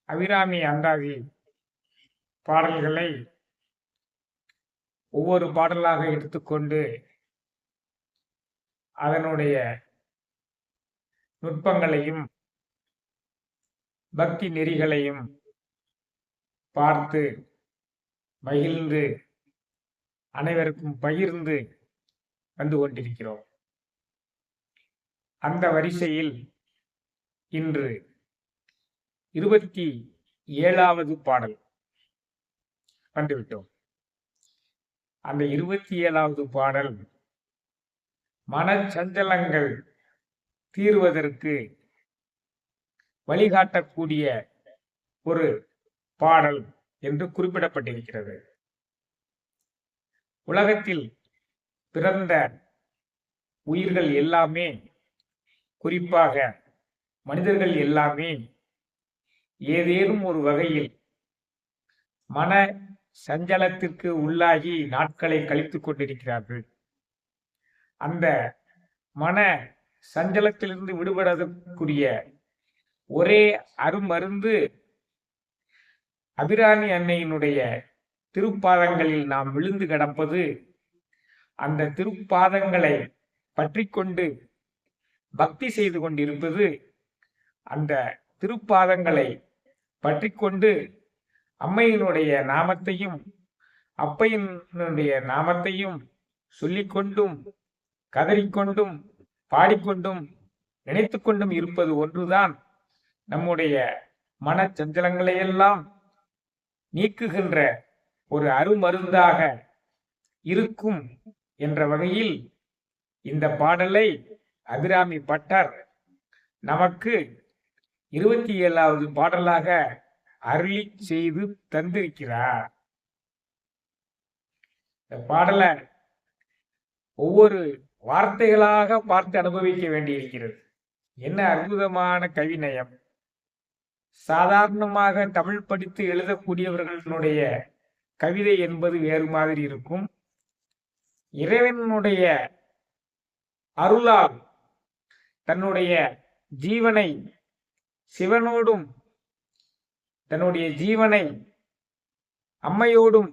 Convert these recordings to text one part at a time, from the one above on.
அபிராமி அந்தாதி பாடல்களை ஒவ்வொரு பாடலாக எடுத்துக்கொண்டு அதனுடைய நுட்பங்களையும் பக்தி நெறிகளையும் பார்த்து மகிழ்ந்து அனைவருக்கும் பகிர்ந்து வந்து கொண்டிருக்கிறோம். அந்த வரிசையில் இன்று 27வது பாடல் வந்துவிட்டோம். அந்த 27வது பாடல் மனச்சஞ்சலங்கள் தீர்வதற்கு வழிகாட்டக்கூடிய ஒரு பாடல் என்று குறிப்பிடப்பட்டிருக்கிறது. உலகத்தில் பிறந்த உயிர்கள் எல்லாமே, குறிப்பாக மனிதர்கள் எல்லாமே ஏதேனும் ஒரு வகையில் மன சஞ்சலத்திற்கு உள்ளாகி நாட்களை கழித்துக் கொண்டிருக்கிறார்கள். அந்த மன சஞ்சலத்திலிருந்து விடுபடக்கூடிய ஒரே அருமருந்து அபிராமி அன்னையினுடைய திருப்பாதங்களில் நாம் விழுந்து கிடப்பது, அந்த திருப்பாதங்களை பற்றி கொண்டு பக்தி செய்து கொண்டிருப்பது, அந்த திருப்பாதங்களை பற்றி கொண்டு அம்மையினுடைய நாமத்தையும் அப்பையினுடைய நாமத்தையும் சொல்லிக்கொண்டும் கதறிக்கொண்டும் பாடிக்கொண்டும் நினைத்து கொண்டும் இருப்பது ஒன்றுதான் நம்முடைய மனச்சஞ்சலங்களையெல்லாம் நீக்குகின்ற ஒரு அருமருந்தாக இருக்கும் என்ற வகையில் இந்த பாடலை அபிராமி பட்டர் நமக்கு 27வது பாடலாக அருளி செய்து தந்திருக்கிறார். இந்த பாடலை ஒவ்வொரு வார்த்தைகளாக பார்த்து அனுபவிக்க வேண்டியிருக்கிறது. என்ன அற்புதமான கவிநயம்! சாதாரணமாக தமிழ் படித்து எழுதக்கூடியவர்களுடைய கவிதை என்பது வேறு மாதிரி இருக்கும். இறைவனுடைய அருளால் தன்னுடைய ஜீவனை சிவனோடும் தன்னுடைய ஜீவனை அம்மையோடும்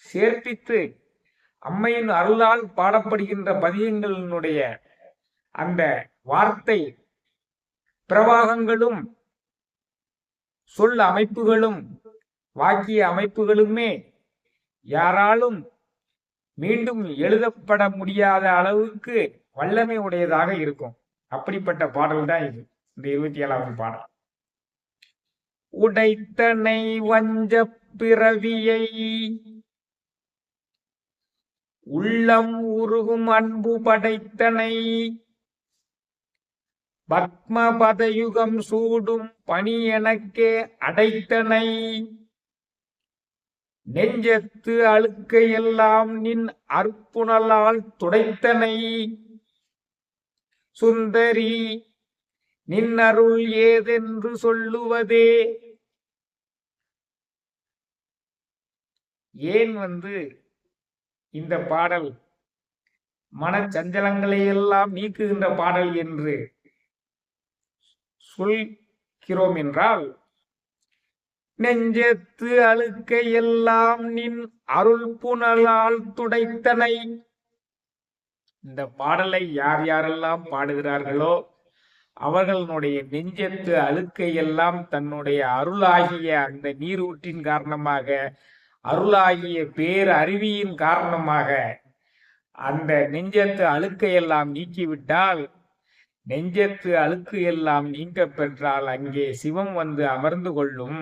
சேர்ப்பித்து அம்மையின் அருளால் பாடப்படுகின்ற பதியங்களினுடைய அந்த வார்த்தை பிரவாகங்களும் சொல் அமைப்புகளும் வாக்கிய அமைப்புகளுமே யாராலும் மீண்டும் எழுதப்பட முடியாத அளவுக்கு வல்லமை உடையதாக இருக்கும். அப்படிப்பட்ட பாடல் தான் இது, இந்த 27வது பாடல். உடைத்தனை வஞ்ச பிறவியை உள்ளம் உருகும் அன்பு படைத்தனை பத்மபதயுகம் சூடும் பணி எனக்கே அடைத்தனை நெஞ்சத்து அழுக்கையெல்லாம் நின் அற்புணலால் துடைத்தனை சுந்தரி நின் அருள் ஏதென்று சொல்லுவதே. ஏன் இந்த பாடல் மனச்சஞ்சலங்களை எல்லாம் நீக்குகின்ற பாடல் என்று சொல்கிறோம் என்றால், நெஞ்சத்து அழுக்கை எல்லாம் நின் அருள் புனலால் துடைத்தனை. இந்த பாடலை யார் யாரெல்லாம் பாடுகிறார்களோ அவர்களுடைய நெஞ்சத்து அழுக்கை எல்லாம் தன்னுடைய அருளாகிய அந்த நீரூற்றின் காரணமாக, அருளாகிய பேர் அருவியின் காரணமாக அந்த நெஞ்சத்து அழுக்கையெல்லாம் நீக்கிவிட்டால், நெஞ்சத்து அழுக்கு எல்லாம் நீங்க பெற்றால் அங்கே சிவம் அமர்ந்து கொள்ளும்.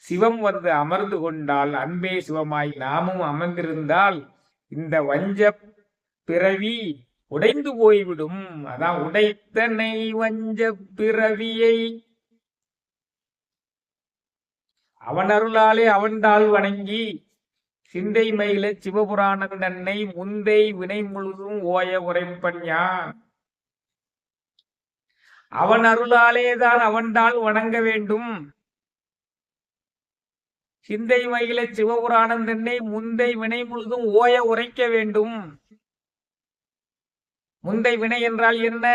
சிவம் அமர்ந்து கொண்டால் அன்பே சிவமாய் நாமும் அமர்ந்திருந்தால் இந்த வஞ்ச பிறவி உடைந்து போய்விடும். அதான் உடைத்தனை வஞ்ச பிறவியை அவன் அருளாலே அவன்தாள் வணங்கி சிந்தை மயில சிவபுராணம் நன்னை முந்தை வினை முழுதும் ஓய உரைப்பன் யான். அவன் அருளாலேதான் அவன்தாள் வணங்க வேண்டும். சிந்தை மயில சிவபுராணம் தன்னை முந்தை வினை முழுதும் ஓய உரைக்க வேண்டும். முந்தை வினை என்றால் என்ன?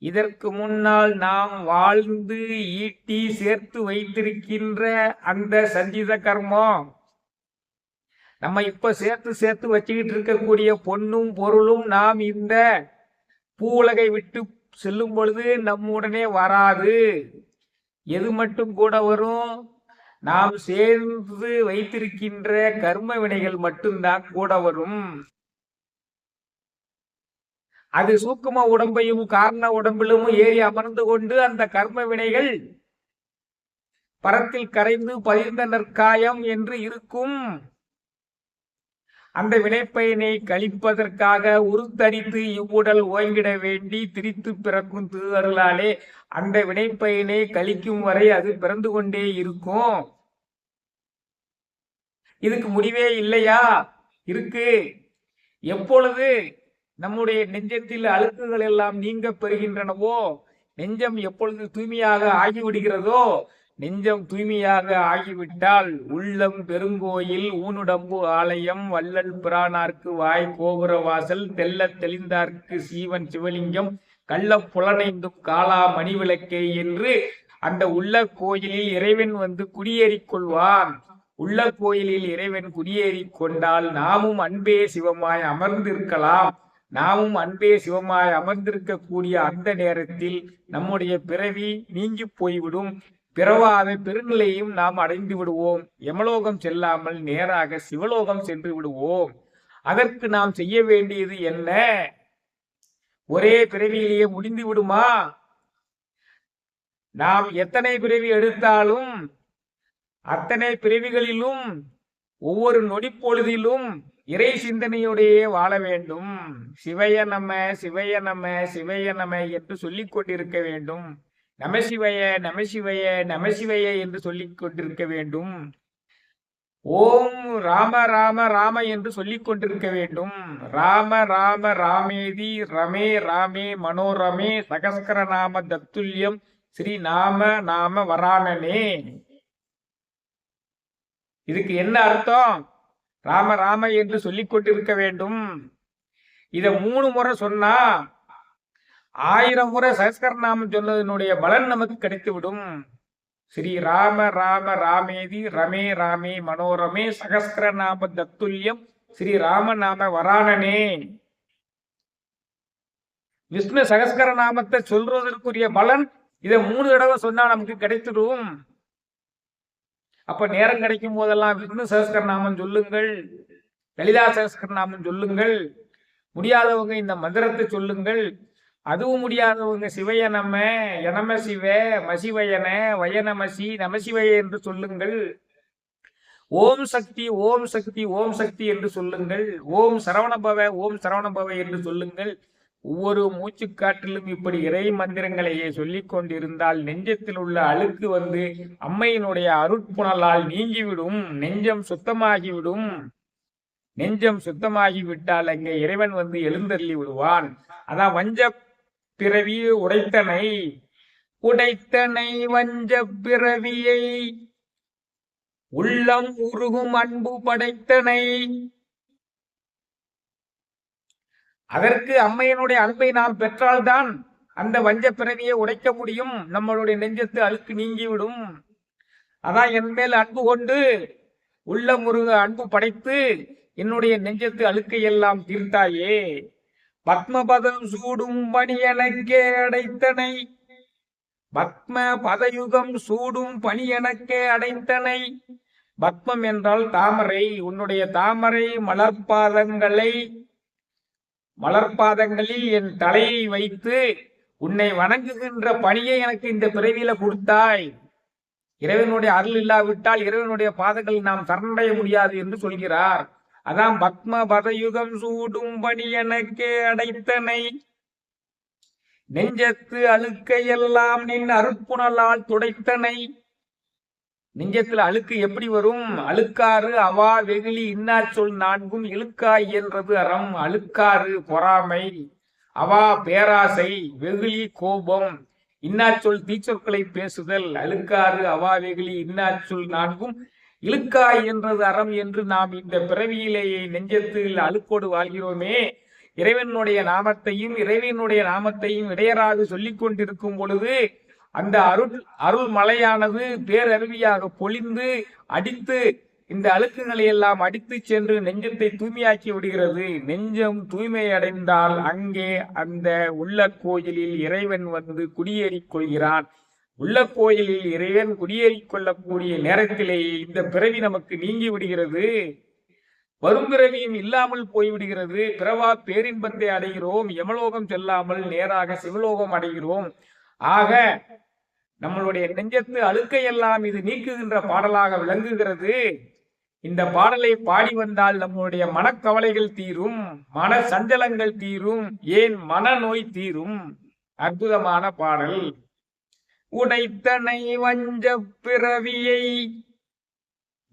இதற்கு முன்னால் நாம் வாழ்ந்து ஈட்டி சேர்த்து வைத்திருக்கின்ற அந்த சஞ்சித கர்மம், நம்ம இப்ப சேர்த்து சேர்த்து வச்சுக்கிட்டு இருக்கக்கூடிய பொன்னும் பொருளும் நாம் இந்த பூவுலகை விட்டு செல்லும் பொழுது நம்முடனே வராது. எது மட்டும் கூட வரும்? நாம் சேர்ந்து வைத்திருக்கின்ற கர்ம வினைகள் மட்டும்தான் கூட வரும். அது சூக்கும உடம்பையும் காரண உடம்பிலும் ஏறி அமர்ந்து கொண்டு அந்த கர்ம வினைகள் பரத்தில் கரைந்து பதிர்ந்த நற்காயம் என்று இருக்கும். அந்த வினைப்பயனை கழிப்பதற்காக உருத்தரித்து இவ்வுடல் ஓய்ந்திட வேண்டி திரித்து பிறக்கும் திருவருளாலே அந்த வினைப்பயனை கழிக்கும் வரை அது பிறந்து கொண்டே இருக்கும். இதுக்கு முடிவே இல்லையா? இருக்கு. எப்பொழுது நம்முடைய நெஞ்சத்தில் அழுக்குகள் எல்லாம் நீங்க பெறுகின்றனவோ, நெஞ்சம் எப்பொழுது தூய்மையாக ஆகிவிடுகிறதோ, நெஞ்சம் தூய்மையாக ஆகிவிட்டால் உள்ளம் பெருங்கோயில் ஊனுடம்பு ஆலயம் வள்ளல் பிரானார்க்கு வாய் கோபுர வாசல் தெல்ல தெளிந்தார்க்கு சீவன் சிவலிங்கம் கள்ள புலனைந்தும் காலா மணிவிளக்கே என்று அந்த உள்ள கோயிலில் இறைவன் வந்து குடியேறிக் கொள்வான். உள்ள கோயிலில் இறைவன் குடியேறி கொண்டால் நாமும் அன்பே சிவமாய் அமர்ந்திருக்கலாம். நாமும் அன்பே சிவமாய் அமர்ந்திருக்கக்கூடிய அந்த நேரத்தில் நம்முடைய பிறவி நீங்கி போய்விடும். பிறவாத பெருநிலையும் நாம் அடைந்து விடுவோம். யமலோகம் செல்லாமல் நேராக சிவலோகம் சென்று விடுவோம். அதற்கு நாம் செய்ய வேண்டியது என்ன? ஒரே பிறவியிலேயே முடிந்து விடுமா? நாம் எத்தனை பிறவி எடுத்தாலும் அத்தனை பிறவிகளிலும் ஒவ்வொரு நொடி பொழுதிலும் இறை சிந்தனையுடைய வாழ வேண்டும். சிவய நம சிவய நம சிவய நம என்று சொல்லிக் கொண்டிருக்க வேண்டும். நமசிவய நமசிவய நமசிவய என்று சொல்லிக் கொண்டிருக்க வேண்டும். ஓம் ராம ராம ராம என்று சொல்லிக் கொண்டிருக்க வேண்டும். ராம ராம ராமேதி ரமே ராமே மனோரமே சகஸ்கர நாம தத்துல்யம் ஸ்ரீ நாம நாம வராணனே. இதுக்கு என்ன அர்த்தம்? ராம ராம என்று சொல்லிக் கொண்டிருக்க வேண்டும். இத 3 முறை சொன்னா 1000 முறை சகஸ்கரநாமம் சொன்னதனுடைய பலன் நமக்கு கிடைத்துவிடும். ஸ்ரீ ராம ராம ராமேதி ரமே ராமே மனோரமே சகஸ்கரநாம தத்துல்யம் ஸ்ரீ ராம நாம வராணனே. விஷ்ணு சகஸ்கர நாமத்தை சொல்றதற்குரிய பலன் இதை 3 தடவை சொன்னா நமக்கு கிடைத்துடும். அப்ப நேரம் கிடைக்கும் போதெல்லாம் விஷ்ணு சகஸ்கர நாமம் சொல்லுங்கள், லலிதா சகஸ்கர நாமம் சொல்லுங்கள். முடியாதவங்க இந்த மந்திரத்தை சொல்லுங்கள். அதுவும் முடியாதவங்க சிவய நம எனம சிவ மசிவயன வயநமசி நமசிவய என்று சொல்லுங்கள். ஓம் சக்தி ஓம் சக்தி ஓம் சக்தி என்று சொல்லுங்கள். ஓம் சரவணபவ ஓம் சரவணபவ என்று சொல்லுங்கள். ஒவ்வொரு மூச்சுக்காற்றிலும் இப்படி இறை மந்திரங்களையே சொல்லிக் கொண்டிருந்தால் நெஞ்சத்தில் உள்ள அழுக்கு வந்து அம்மையினுடைய அருட்புணலால் நீங்கிவிடும். நெஞ்சம் சுத்தமாகிவிடும். நெஞ்சம் சுத்தமாகிவிட்டால் அங்கே இறைவன் வந்து எழுந்தருளி விடுவான். அதான் வஞ்ச பிறவி உடைத்தனை உடைத்தனை வஞ்ச பிறவியை உள்ளம் உருகும் அன்பு படைத்தனை. அதற்கு அம்மையினுடைய அன்பை நாம் பெற்றால்தான் அந்த வஞ்ச பிறவியை உடைக்க முடியும். நம்மளுடைய நெஞ்சத்து அழுக்கு நீங்கிவிடும். அதான் என் மேல் அன்பு கொண்டு உள்ள முருக அன்பு படைத்து என்னுடைய நெஞ்சத்து அழுக்கை எல்லாம் தீர்த்தாயே. பத்மபதம் சூடும் பணி எனக்கே அடைத்தனை. பத்ம பதயுகம் சூடும் பணி எனக்கே அடைத்தனை. பத்மம் என்றால் தாமரை. உன்னுடைய தாமரை மலர்பாதங்களில் என் தலையை வைத்து உன்னை வணங்குகின்ற பணியை எனக்கு இந்த பிறவியில கொடுத்தாய். இறைவனுடைய அருள் இல்லாவிட்டால் இறைவனுடைய பாதங்களில் நாம் சரணடைய முடியாது என்று சொல்கிறார். அதான் பத்ம பதயுகம் சூடும் பணி எனக்கே அடைத்தனை. நெஞ்சத்து அழுக்கையெல்லாம் நின் அருட்புணலால் துடைத்தனை. நெஞ்சத்துல அழுக்கு எப்படி வரும்? அழுக்காறு அவா வெகுளி இன்னாச்சொல் 4ம் இழுக்காய் என்றது அறம். அழுக்காறு பொறாமை, அவா பேராசை, வெகுளி கோபம், இன்னாச்சொல் தீச்சொற்களை பேசுதல். அழுக்காறு அவா வெகுளி இன்னாச்சொல் 4ம் இழுக்காய் என்றது அறம் என்று நாம் இந்த பிறவியிலேயே நெஞ்சத்தில் அழுக்கோடு வாழ்கிறோமே. இறைவனுடைய நாமத்தையும் இடையராது சொல்லிக் கொண்டிருக்கும் பொழுது அந்த அருள் மலையானது பேரருவியாக பொழிந்து அடித்து இந்த அழுக்குகளை எல்லாம் அடித்து சென்று நெஞ்சத்தை தூய்மையாக்கி விடுகிறது. நெஞ்சம் தூய்மை அடைந்தால் அங்கே அந்த உள்ள கோயிலில் இறைவன் வந்து குடியேறிக் கொள்கிறான். உள்ள கோயிலில் இறைவன் குடியேறிக் கொள்ளக்கூடிய நேரத்திலேயே இந்த பிறவி நமக்கு நீங்கி விடுகிறது. வரும் பிறவியும் இல்லாமல் போய்விடுகிறது. பிறவா பேரின்பத்தை அடைகிறோம். யமலோகம் செல்லாமல் நேராக சிவலோகம் அடைகிறோம். ஆக நம்மளுடைய நெஞ்சத்து அழுக்கையெல்லாம் இது நீக்குகின்ற பாடலாக விளங்குகிறது. இந்த பாடலை பாடி வந்தால் நம்முடைய மனக்கவலைகள் தீரும், மன சஞ்சலங்கள் தீரும், ஏன் மனநோய் தீரும். அற்புதமான பாடல். உடைத்தனை வஞ்ச பிறவியை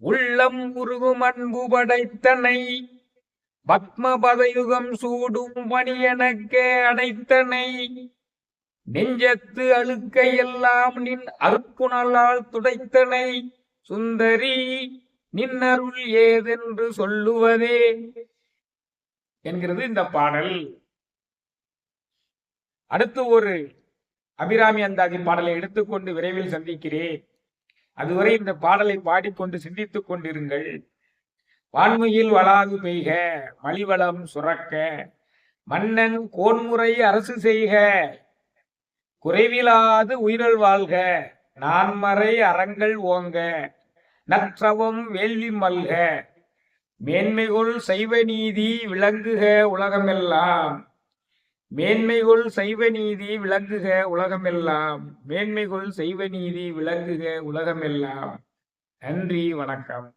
உள்ளம் உருகும் அன்பு படைத்தனை பத்மபதயுகம் சூடும் பணியனக்கே அடைத்தனை நெஞ்சத்து அழுக்கையெல்லாம் நின் அற்புணலால் துடைத்தனை சுந்தரி நின்னருள் ஏதென்று சொல்லுவதே என்கிறது இந்த பாடல். அடுத்து ஒரு அபிராமி அந்தாதி பாடலை எடுத்துக்கொண்டு விரைவில் சந்திக்கிறேன். அதுவரை இந்த பாடலை பாடிக்கொண்டு சிந்தித்துக் கொண்டிருங்கள். வான்மையில் வளாது பெய்க, மலிவளம் சுரக்க, மன்னன் கோன்முறை அரசு செய்க, குறைவிலாது உயிரல் வாழ்க, நான்மறை அறங்கள் ஓங்க, நற்றவம் வேள்வி மல்க, மேன்மைகொள் சைவ நீதி விளங்குக உலகமெல்லாம். மேன்மைகொள் சைவ நீதி விளங்குக உலகமெல்லாம். மேன்மைகொள் சைவ நீதி விளங்குக உலகமெல்லாம். நன்றி, வணக்கம்.